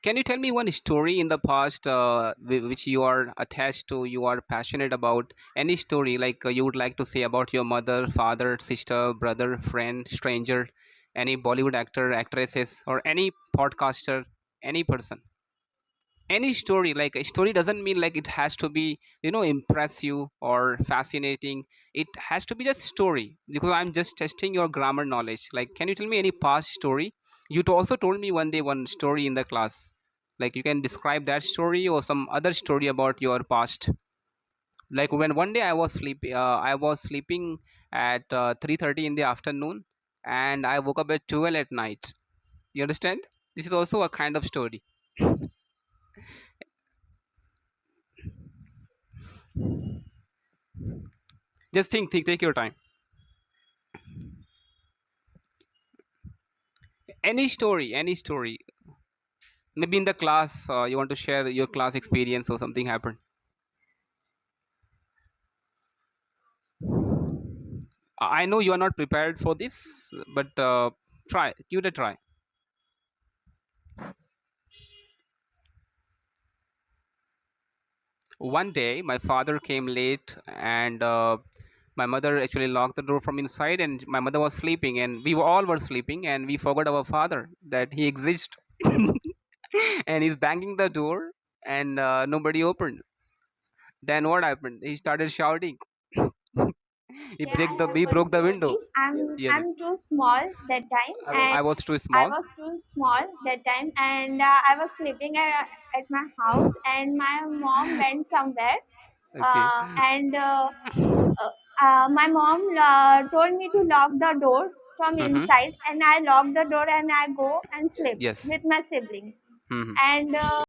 Can you tell me one story in the past which you are attached to, you are passionate about? Any story like you would like to say about your mother, father, sister, brother, friend, stranger, any Bollywood actor, actresses, or any podcaster, any person? Any story, like a story doesn't mean like it has to be, impress you or fascinating. It has to be just story, because I'm just testing your grammar knowledge. Like, can you tell me any past story? Also told me one day one story in the class. Like, you can describe that story or some other story about your past. Like, when one day I was sleeping at 3:30 in the afternoon, and I woke up at 12 at night. You understand? This is also a kind of story. Just think, take your time. Any story. Maybe in the class, you want to share your class experience or something happened. I know you are not prepared for this, but give it a try. One day, my father came late, and my mother actually locked the door from inside, and my mother was sleeping, and we all were sleeping, and we forgot our father that he exists, and he's banging the door, and nobody opened. Then what happened? He started shouting. Yeah, I have He one broke the window. story. I'm Yes, yes. I'm too small that time, and I was too I small. was too small that time, and I was sleeping at my house, and my mom went somewhere, Okay. and uh, my mom told me to lock the door from Mm-hmm. inside, and I locked the door and I go and sleep Yes. with my siblings, Mm-hmm. and